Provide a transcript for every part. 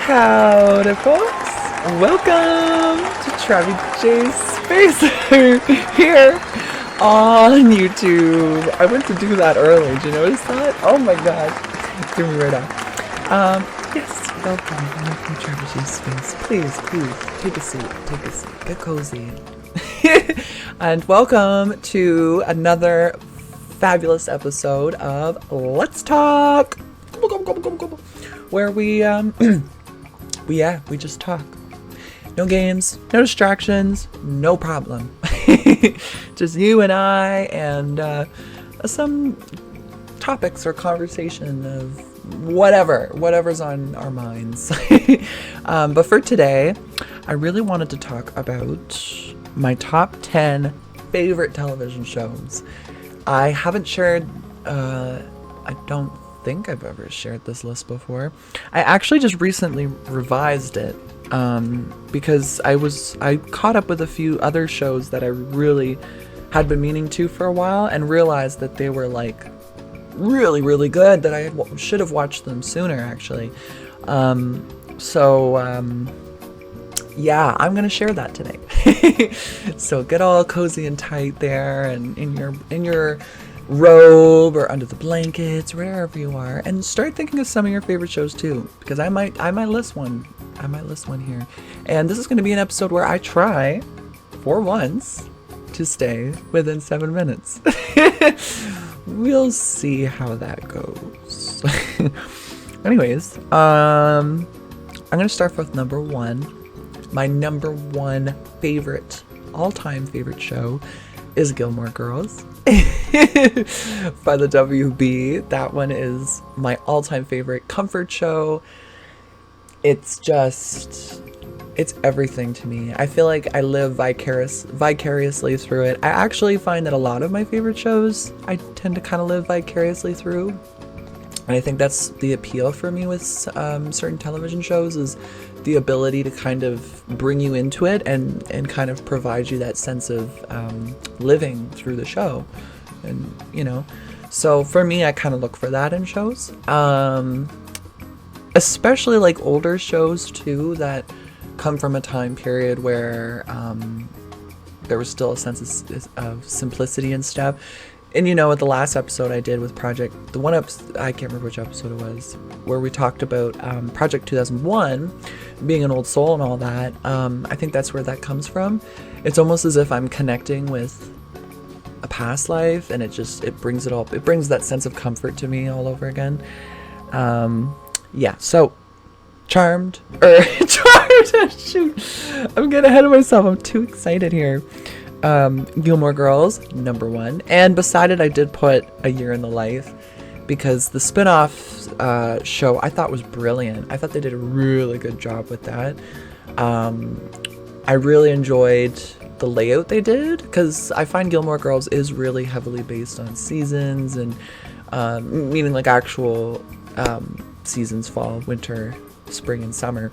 Howdy folks, welcome to TravyJsSpace here on YouTube. I went to do that early, did you notice that? Oh my gosh, it threw me right off. Yes, welcome to TravyJsSpace. Please, take a seat, get cozy. And welcome to another fabulous episode of Let's Talk, where we just talk. No games, no distractions, no problem. Just you and I and some topics or conversation of whatever's on our minds. But for today, I really wanted to talk about my top 10 favorite television shows. I haven't shared, I don't think I've ever shared this list before. I actually just recently revised it because I caught up with a few other shows that I really had been meaning to for a while and realized that they were like really good, that I should have watched them sooner actually. Yeah, I'm gonna share that today. So get all cozy and tight there, and in your robe or under the blankets, wherever you are, and start thinking of some of your favorite shows too, because I might list one here. And this is going to be an episode where I try for once to stay within 7 minutes. We'll see how that goes. Anyways, I'm gonna start with number one. My number one favorite, all-time favorite show is Gilmore Girls by the WB. That one is my all-time favorite comfort show. It's everything to me. I feel like I live vicariously through it. I actually find that a lot of my favorite shows I tend to kind of live vicariously through. And I think that's the appeal for me with certain television shows, is the ability to kind of bring you into it and kind of provide you that sense of living through the show. And, you know, so for me, I kind of look for that in shows. Especially like older shows too, that come from a time period where there was still a sense of simplicity and stuff. And you know, at the last episode I did with I can't remember which episode it was, where we talked about Project 2001 being an old soul and all that. I think that's where that comes from. It's almost as if I'm connecting with a past life, and it brings that sense of comfort to me all over again. Yeah, so Charmed, shoot, I'm getting ahead of myself, I'm too excited here. Gilmore Girls, number one. And beside it, I did put A Year in the Life, because the spin-off show I thought was brilliant. I thought they did a really good job with that. I really enjoyed the layout they did, because I find Gilmore Girls is really heavily based on seasons, and meaning like actual seasons: fall, winter, spring, and summer.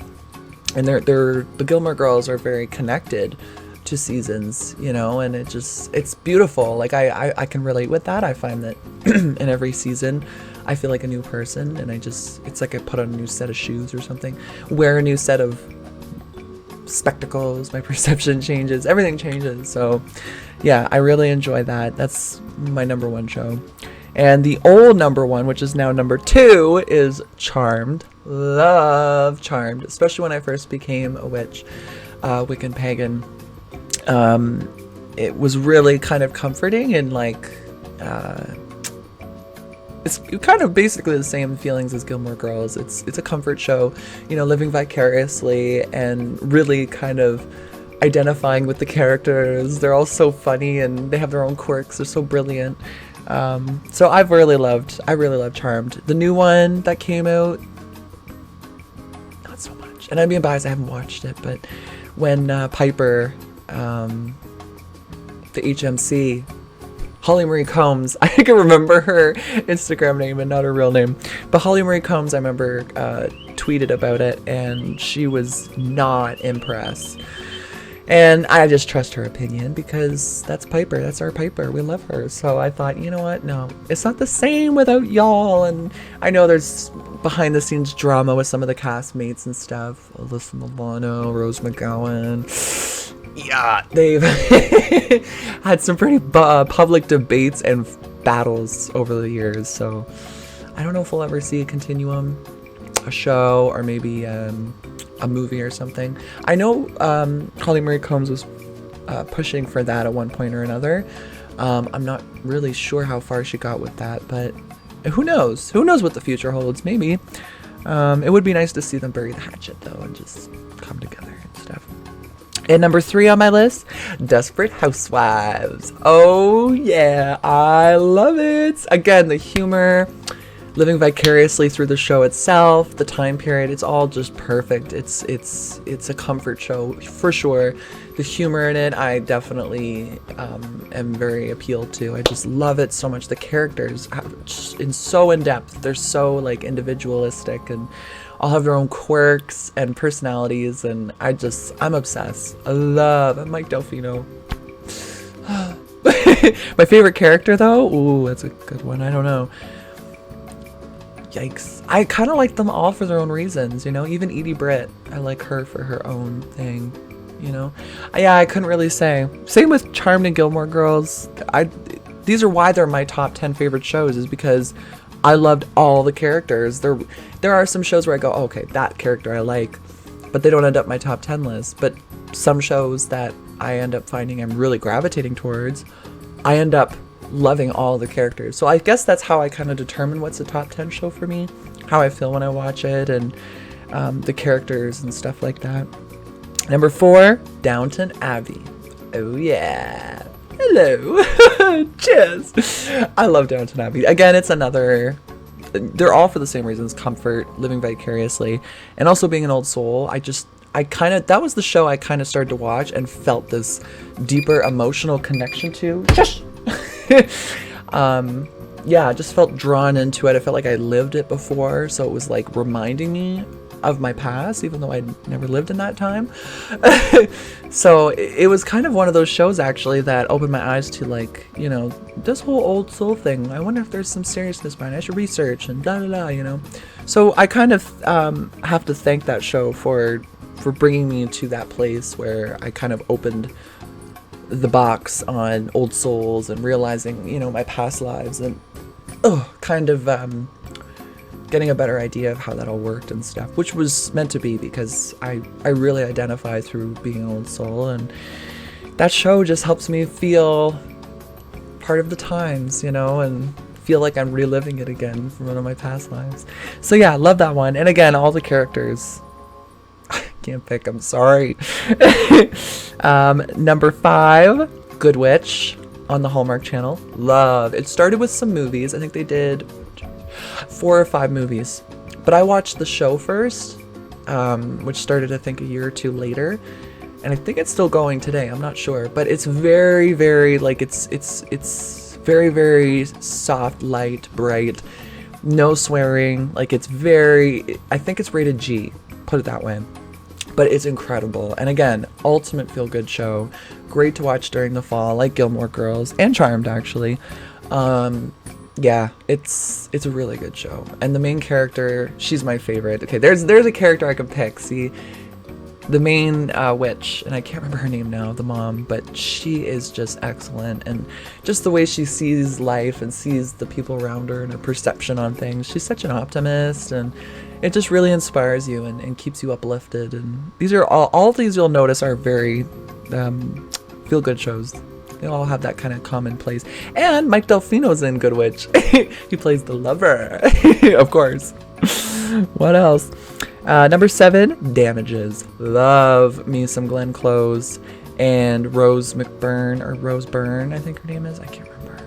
And the Gilmore Girls are very connected to seasons, you know, and it's beautiful. Like I can relate with that. I find that in every season I feel like a new person, and it's like I put on a new set of shoes or something, wear a new set of spectacles, my perception changes, everything changes. So yeah, I really enjoy that. That's my number one show. And the old number one, which is now number two, is Charmed. Love Charmed, especially when I first became a witch, Wiccan pagan. It was really kind of comforting, and like it's kind of basically the same feelings as Gilmore Girls. It's a comfort show, you know, living vicariously and really kind of identifying with the characters. They're all so funny and they have their own quirks. They're so brilliant. So I really loved Charmed. The new one that came out, not so much. And I'm being biased, I haven't watched it, but when Piper, the HMC, Holly Marie Combs, I can remember her Instagram name and not her real name, but Holly Marie Combs, I remember tweeted about it, and she was not impressed. And I just trust her opinion because that's Piper. That's our Piper. We love her. So I thought, you know what? No, it's not the same without y'all. And I know there's behind the scenes drama with some of the castmates and stuff. Alyssa Milano, Rose McGowan. Yeah, they've had some pretty public debates and battles over the years. So I don't know if we'll ever see a continuum, a show, or maybe a movie or something. I know Holly Marie Combs was pushing for that at one point or another. I'm not really sure how far she got with that, but who knows? Who knows what the future holds? Maybe. It would be nice to see them bury the hatchet, though, and just come together and stuff. And number 3 on my list, Desperate Housewives. Oh, yeah. I love it. Again, the humor, living vicariously through the show itself, the time period, it's all just perfect. It's a comfort show for sure. The humor in it, I definitely am very appealed to. I just love it so much. The characters are so in depth. They're so like individualistic and all have their own quirks and personalities, and I'm obsessed. I love Mike Delfino. My favorite character though, ooh, that's a good one. I don't know. Yikes. I kind of like them all for their own reasons, you know? Even Edie Britt, I like her for her own thing, you know? Yeah, I couldn't really say. Same with Charmed and Gilmore Girls. These are why they're my top 10 favorite shows, is because I loved all the characters. There are some shows where I go, oh, okay, that character I like, but they don't end up my top 10 list. But some shows that I end up finding I'm really gravitating towards, I end up loving all the characters. So I guess that's how I kind of determine what's a top 10 show for me, how I feel when I watch it, and the characters and stuff like that. Number 4, Downton Abbey. Oh yeah. Hello. Cheers. I love Downton Abbey. Again, it's another, they're all for the same reasons: comfort, living vicariously, and also being an old soul. That was the show I kind of started to watch and felt this deeper emotional connection to. Yeah, I just felt drawn into it. I felt like I lived it before, so it was like reminding me of my past, even though I'd never lived in that time. So it was kind of one of those shows actually that opened my eyes to, like, you know, this whole old soul thing. I wonder if there's some seriousness behind it. I should research and blah blah blah, you know. So I kind of have to thank that show for bringing me to that place where I kind of opened the box on old souls and realizing, you know, my past lives, and kind of getting a better idea of how that all worked and stuff, which was meant to be, because I really identify through being an old soul, and that show just helps me feel part of the times, you know, and feel like I'm reliving it again from one of my past lives. So yeah, I love that one. And again, all the characters, I can't pick, I'm sorry. Number 5, Good Witch on the Hallmark Channel. Love. It started with some movies. I think they did 4 or 5 movies, but I watched the show first, which started I think a year or 2 later, and I think it's still going today. I'm not sure, but it's very, very, like, it's very, very soft, light, bright, no swearing. Like, it's very, I think it's rated G, put it that way. But it's incredible. And again, ultimate feel-good show. Great to watch during the fall, like Gilmore Girls and Charmed, actually. Yeah, it's a really good show. And the main character, she's my favorite. Okay, there's a character I could pick. See, the main witch, and I can't remember her name now, the mom, but she is just excellent. And just the way she sees life and sees the people around her and her perception on things. She's such an optimist, and it just really inspires you and keeps you uplifted. And these are all of these, you'll notice, are very feel-good shows. They all have that kind of commonplace. And Mike Delfino's in Good Witch. He plays the lover, of course. What else? Number 7, Damages. Love me some Glenn Close and Rose McByrne, or Rose Byrne, I think her name is. I can't remember.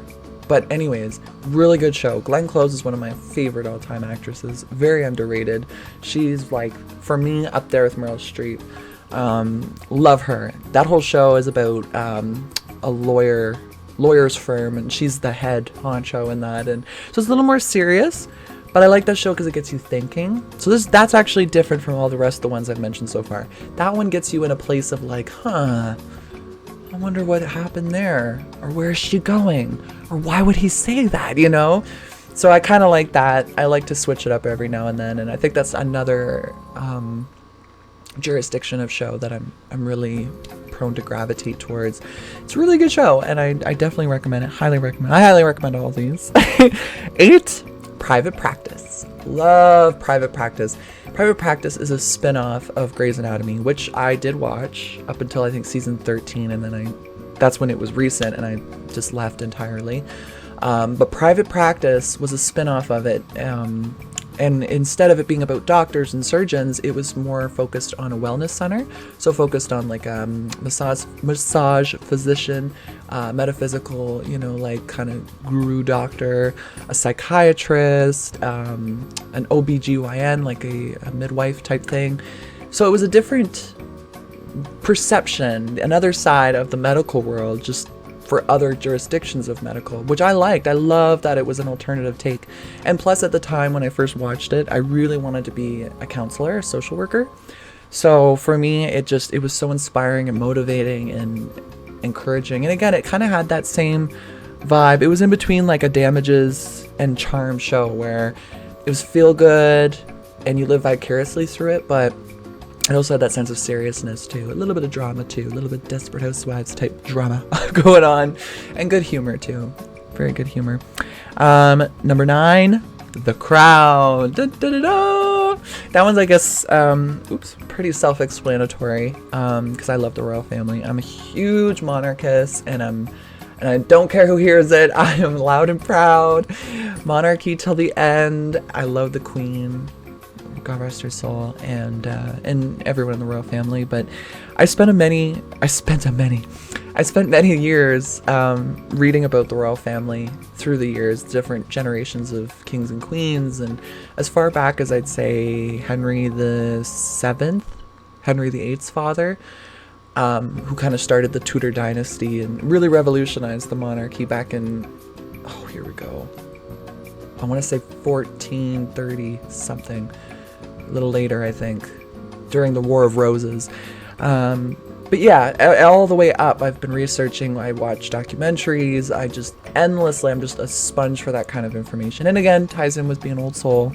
But anyways, really good show. Glenn Close is one of my favorite all-time actresses. Very underrated. She's, like, for me, up there with Meryl Streep. Love her. That whole show is about a lawyer's firm, and she's the head honcho in that. And so it's a little more serious, But I like that show because it gets you thinking. So that's actually different from all the rest of the ones I've mentioned so far. That one gets you in a place of like, I wonder what happened there, or where is she going, or why would he say that, you know? So I kind of like that. I like to switch it up every now and then, and I think that's another jurisdiction of show that I'm really prone to gravitate towards. It's a really good show, and I definitely recommend it. Highly recommend. I highly recommend all these. 8, Private Practice. Love Private Practice. Private Practice is a spin-off of Grey's Anatomy, which I did watch up until I think season 13, and then that's when it was recent, and I just left entirely. But Private Practice was a spin-off of it, and instead of it being about doctors and surgeons, it was more focused on a wellness center. So focused on like massage physician, metaphysical, you know, like kind of guru doctor, a psychiatrist, an OBGYN, like a midwife type thing. So it was a different perception, another side of the medical world, just for other jurisdictions of medical, which I liked. I love that it was an alternative take. And plus, at the time when I first watched it, I really wanted to be a counselor, a social worker. So for me, it was so inspiring and motivating and encouraging. And again, it kind of had that same vibe. It was in between like a Damages and Charm show where it was feel good and you live vicariously through it, but it also had that sense of seriousness too, a little bit of drama too, a little bit Desperate Housewives type drama going on, and good humor too, very good humor. Number 9, The Crown. Da, da, da, da. That one's, I guess, pretty self-explanatory, because I love the royal family. I'm a huge monarchist, and I don't care who hears it. I am loud and proud. Monarchy till the end. I love the Queen. God rest her soul, and everyone in the royal family. But I spent many years reading about the royal family through the years, different generations of kings and queens, and as far back as I'd say Henry VIII, Henry VIII's father, who kind of started the Tudor dynasty and really revolutionized the monarchy back in, here we go, I want to say 1430 something. A little later, I think, during the War of Roses. But yeah, all the way up, I've been researching. I watch documentaries. I'm just a sponge for that kind of information. And again, ties in with being an old soul.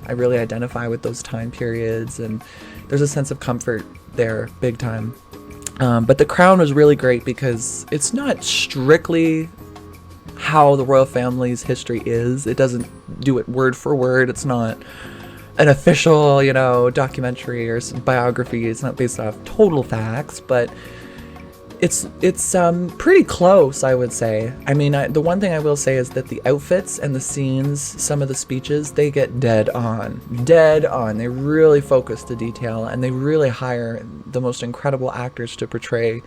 I really identify with those time periods, and there's a sense of comfort there, big time. But The Crown was really great because it's not strictly how the royal family's history is. It doesn't do it word for word. It's not an official, documentary or biography. It's not based off total facts, but it's pretty close, I would say. I mean, the one thing I will say is that the outfits and the scenes, some of the speeches, they get dead on. They really focus the detail, and they really hire the most incredible actors to portray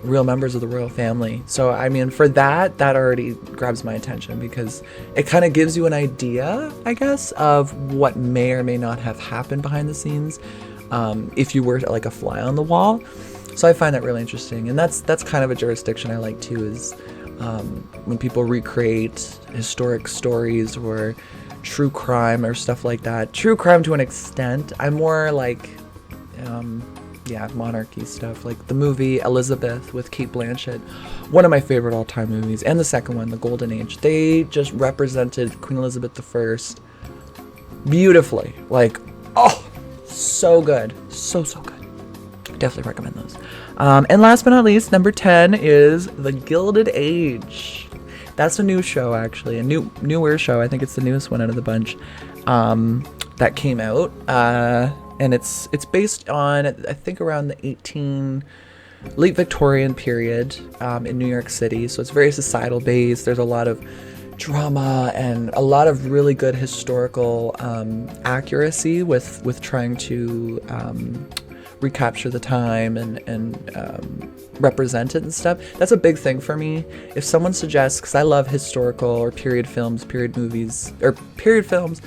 real members of the royal family. So I mean, for that already grabs my attention, because it kind of gives you an idea, I guess, of what may or may not have happened behind the scenes, if you were like a fly on the wall. So I find that really interesting, and that's kind of a jurisdiction I like too, is when people recreate historic stories or true crime or stuff like that. True crime to an extent. I'm more like monarchy stuff, like the movie Elizabeth with Cate Blanchett, one of my favorite all-time movies, and the second one, The Golden Age. They just represented Queen Elizabeth I beautifully. Like, so good, so good. Definitely recommend those. And last but not least, number 10 is The Gilded Age. That's a new show, actually, a newer show. I think it's the newest one out of the bunch that came out. And it's based on, I think, around the late Victorian period in New York City. So it's very societal based. There's a lot of drama and a lot of really good historical accuracy with trying to recapture the time and represent it and stuff. That's a big thing for me. If someone suggests, because I love historical or period films, period movies, or period films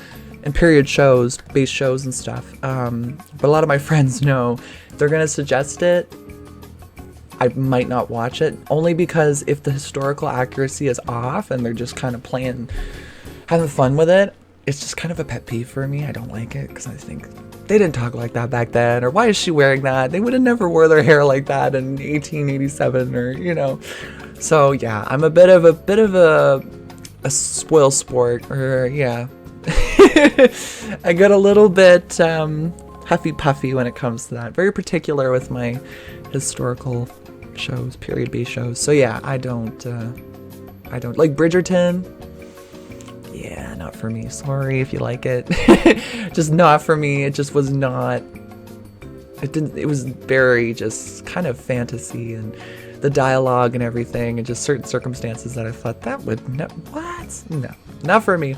and period shows, base shows and stuff. But a lot of my friends know if they're going to suggest it, I might not watch it, only because if the historical accuracy is off and they're just kind of having fun with it, it's just kind of a pet peeve for me. I don't like it because I think they didn't talk like that back then, or why is she wearing that? They would have never wore their hair like that in 1887, or you know. So yeah, I'm a bit of a spoil sport, or yeah. I get a little bit huffy puffy when it comes to that. Very particular with my historical shows, period-based shows. So yeah, I don't like Bridgerton. Yeah, not for me. Sorry if you like it. Just not for me. It just was not. It was very just kind of fantasy, and the dialogue and everything, and just certain circumstances that I thought that would what? No, not for me.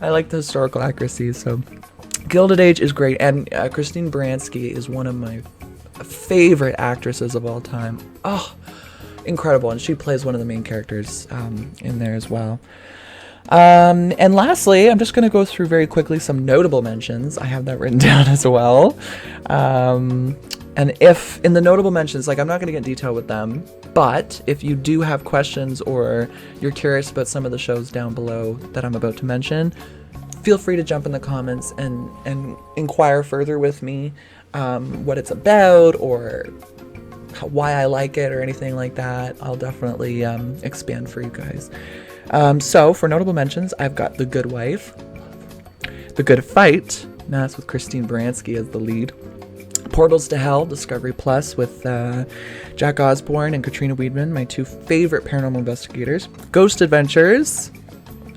I like the historical accuracy. So Gilded Age is great, and Christine Baranski is one of my favorite actresses of all time. Oh, incredible. And she plays one of the main characters in there as well. And lastly, I'm just going to go through very quickly some notable mentions. I have that written down as well. And if in the notable mentions, like I'm not going to get in detail with them, but if you do have questions or you're curious about some of the shows down below that I'm about to mention, feel free to jump in the comments and inquire further with me what it's about or why I like it or anything like that. I'll definitely expand for you guys. So for notable mentions, I've got The Good Wife, The Good Fight, and that's with Christine Baranski as the lead. Portals to Hell, Discovery Plus with Jack Osborne and Katrina Weidman, my two favorite paranormal investigators. Ghost Adventures,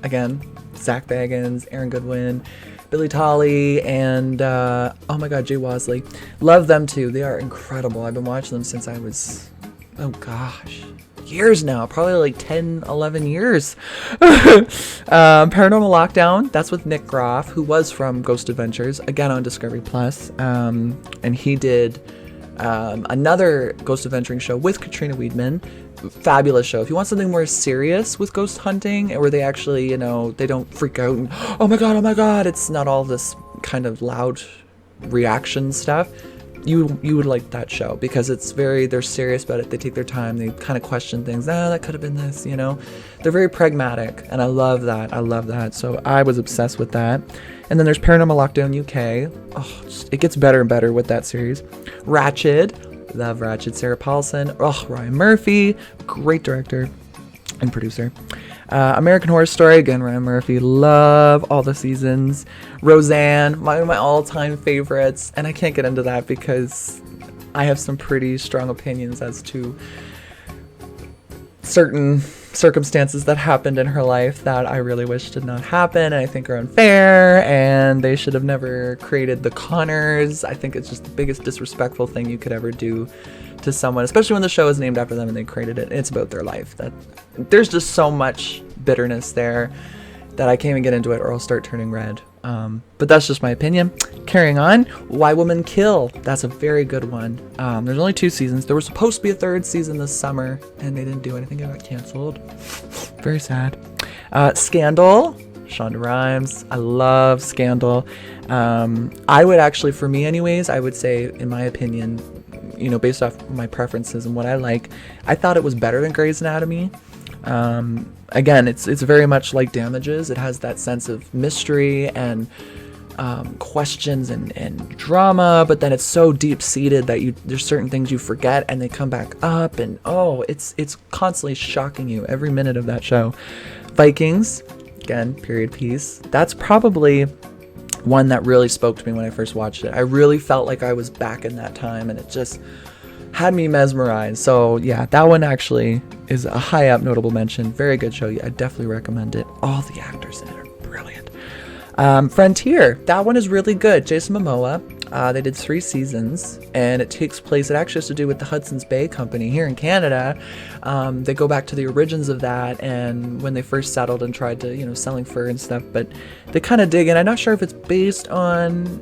again, Zach Bagans, Aaron Goodwin, Billy Tolley, and oh my god, Jay Wasley. Love them too. They are incredible. I've been watching them since I was, oh gosh, years now, probably like 10, 11 years. Paranormal Lockdown, that's with Nick Groff, who was from Ghost Adventures, again on Discovery Plus. And he did another Ghost Adventuring show with Katrina Weidman. Fabulous show. If you want something more serious with ghost hunting, where they actually, you know, they don't freak out and oh my god, it's not all this kind of loud reaction stuff. You would like that show because it's they're serious about it. They take their time. They kind of question things. That could have been this, you know. They're very pragmatic, and I love that. So I was obsessed with that. And then there's Paranormal Lockdown UK. Oh, it gets better and better with that series. Ratched, love Ratched. Sarah Paulson. Oh, Ryan Murphy, great director and producer. American Horror Story, again, Ryan Murphy, love all the seasons. Roseanne, one of my all-time favorites, and I can't get into that because I have some pretty strong opinions as to certain circumstances that happened in her life that I really wish did not happen, and I think are unfair, and they should have never created the Connors. I think it's just the biggest disrespectful thing you could ever do to someone, especially when the show is named after them and they created it. It's about their life. That there's just so much bitterness there that I can't even get into it or I'll start turning red. But that's just my opinion. Carrying on, Why Women Kill. That's a very good one. There's only 2 seasons. There was supposed to be a 3rd season this summer and they didn't do anything. It got canceled. Very sad. Scandal. Shonda Rhimes. I love Scandal. I would actually, for me anyways, I would say, in my opinion, you know, based off my preferences and what I like, I thought it was better than Grey's Anatomy. Again, it's very much like Damages. It has that sense of mystery and questions and drama, but then it's so deep-seated that there's certain things you forget and they come back up, and it's constantly shocking you every minute of that show. Vikings, again, period piece. That's probably one that really spoke to me when I first watched it. I really felt like I was back in that time, and it just had me mesmerized. So yeah, that one actually is a high up notable mention. Very good show. I definitely recommend it. All the actors in it are brilliant. Frontier, that one is really good. Jason Momoa. They did 3 seasons, and it takes place, it actually has to do with the Hudson's Bay Company here in Canada. They go back to the origins of that and when they first settled and tried to, you know, selling fur and stuff, but they kind of dig in. I'm not sure if it's based on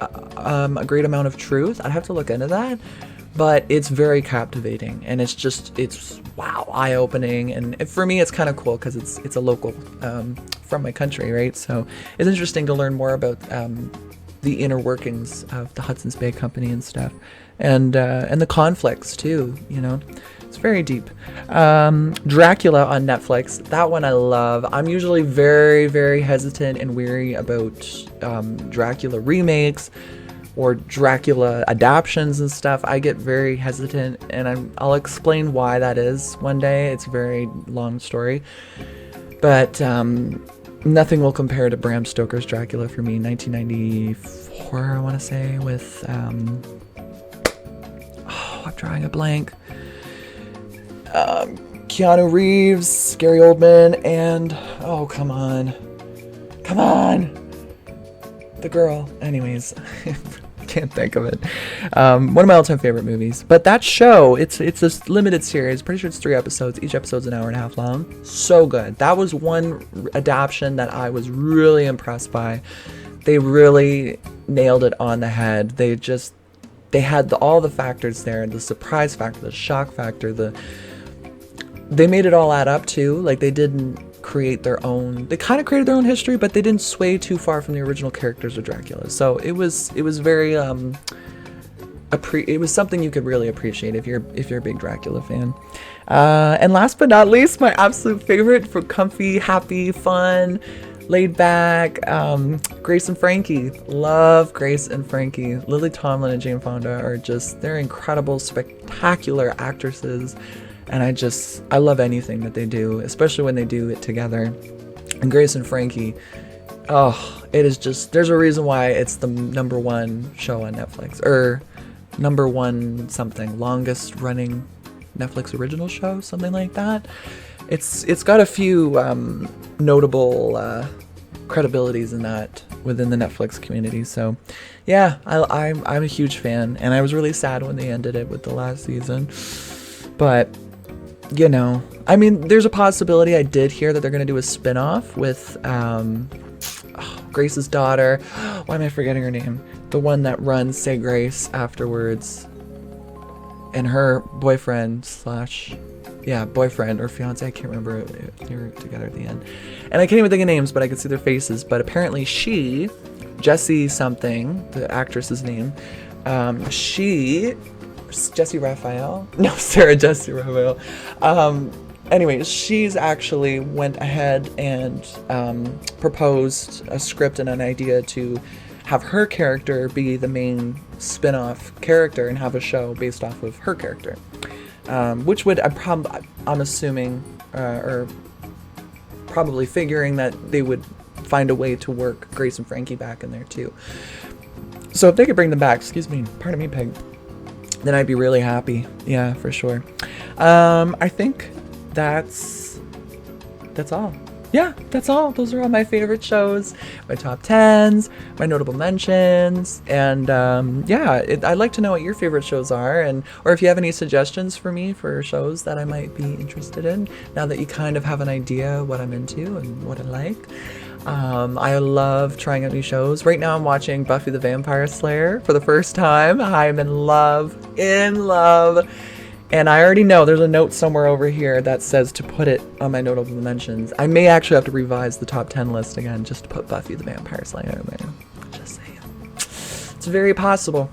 a great amount of truth. I'd have to look into that, but it's very captivating, and it's wow, eye-opening, and for me it's kind of cool because it's a local from my country, right? So it's interesting to learn more about the inner workings of the Hudson's Bay Company and stuff, and the conflicts too, you know. It's very deep. Dracula on Netflix. That one I love. I'm usually very, very hesitant and weary about Dracula remakes or Dracula adaptions and stuff. I get very hesitant, and I'll explain why that is one day. It's a very long story. But nothing will compare to Bram Stoker's Dracula for me. 1994, I want to say, with... I'm drawing a blank. Keanu Reeves, Gary Oldman, and... Oh, come on. Come on! The girl. Anyways, can't think of it. One of my all-time favorite movies. But that show, it's this limited series. Pretty sure it's 3 episodes. Each episode's an hour and a half long. So good. That was one adaptation that I was really impressed by. They really nailed it on the head. They had all the factors there. The surprise factor, the shock factor, they made it all add up too. Like, they didn't create their own, they kind of created their own history, but they didn't sway too far from the original characters of Dracula. So it was very it was something you could really appreciate if you're a big Dracula fan. And last but not least, my absolute favorite for comfy, happy, fun, laid back, Grace and Frankie. Love Grace and Frankie. Lily Tomlin and Jane Fonda are they're incredible, spectacular actresses. And I love anything that they do, especially when they do it together. And Grace and Frankie, oh, it is just, there's a reason why it's the #1 show on Netflix, or #1 something, longest running Netflix original show, something like that. It's got a few notable credibilities in that within the Netflix community. So yeah, I'm a huge fan, and I was really sad when they ended it with the last season. But you know, I mean, there's a possibility. I did hear that they're going to do a spin-off with Grace's daughter. Why am I forgetting her name? The one that runs Say Grace afterwards. And her boyfriend boyfriend or fiance, I can't remember. They were together at the end. And I can't even think of names, but I could see their faces. But apparently Jessie something, the actress's name, Jessie Raphael? No, Sarah Jessie Raphael. Anyways, she's actually went ahead and proposed a script and an idea to have her character be the main spin-off character and have a show based off of her character. Which would, I'm assuming, or probably figuring that they would find a way to work Grace and Frankie back in there too. So if they could bring them back, excuse me, pardon me, Peg, then I'd be really happy. Yeah, for sure. I think that's all. Yeah, that's all. Those are all my favorite shows, my top 10s, my notable mentions, and yeah, I'd like to know what your favorite shows are, or if you have any suggestions for me for shows that I might be interested in, now that you kind of have an idea what I'm into and what I like. I love trying out new shows. Right now I'm watching Buffy the Vampire Slayer for the first time. I'm in love. And I already know there's a note somewhere over here that says to put it on my notable mentions. I may actually have to revise the top 10 list again just to put Buffy the Vampire Slayer in there. Just saying. It's very possible.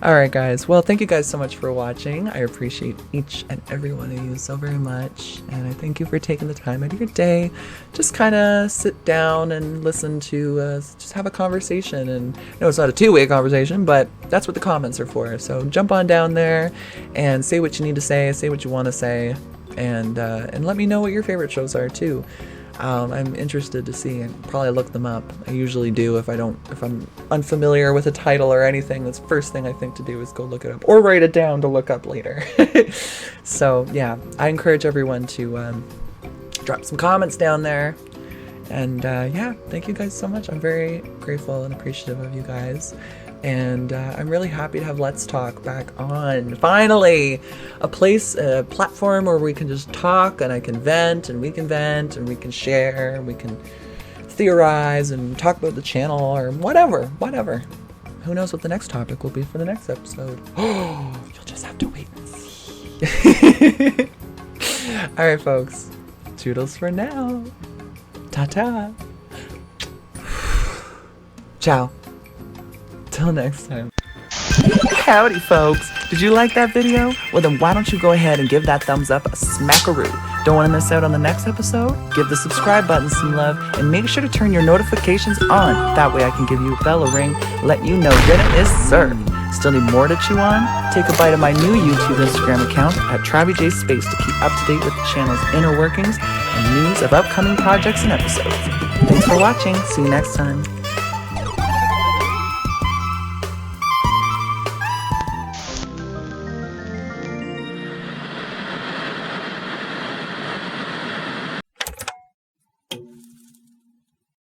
Alright guys, well thank you guys so much for watching. I appreciate each and every one of you so very much, and I thank you for taking the time out of your day. Just kind of sit down and listen to just have a conversation, and no, it's not a two-way conversation, but that's what the comments are for. So jump on down there and say what you need to say what you want to say, and let me know what your favorite shows are too. I'm interested to see, and probably look them up. I usually do if I'm unfamiliar with a title or anything. That's the first thing I think to do is go look it up, or write it down to look up later. So yeah, I encourage everyone to drop some comments down there, and yeah, thank you guys so much. I'm very grateful and appreciative of you guys. And I'm really happy to have Let's Talk back on. Finally, a platform where we can just talk, and I can vent, and we can share, and we can theorize and talk about the channel or whatever. Who knows what the next topic will be for the next episode? Oh, you'll just have to wait and see. All right, folks. Toodles for now. Ta-ta. Ciao. Till next time. Howdy, folks. Did you like that video? Well, then why don't you go ahead and give that thumbs up a smackaroo. Don't want to miss out on the next episode? Give the subscribe button some love and make sure to turn your notifications on. That way I can give you a bell ring, let you know dinner is served. Still need more to chew on? Take a bite of my new YouTube Instagram account at TravyJsSpace to keep up to date with the channel's inner workings and news of upcoming projects and episodes. Thanks for watching. See you next time.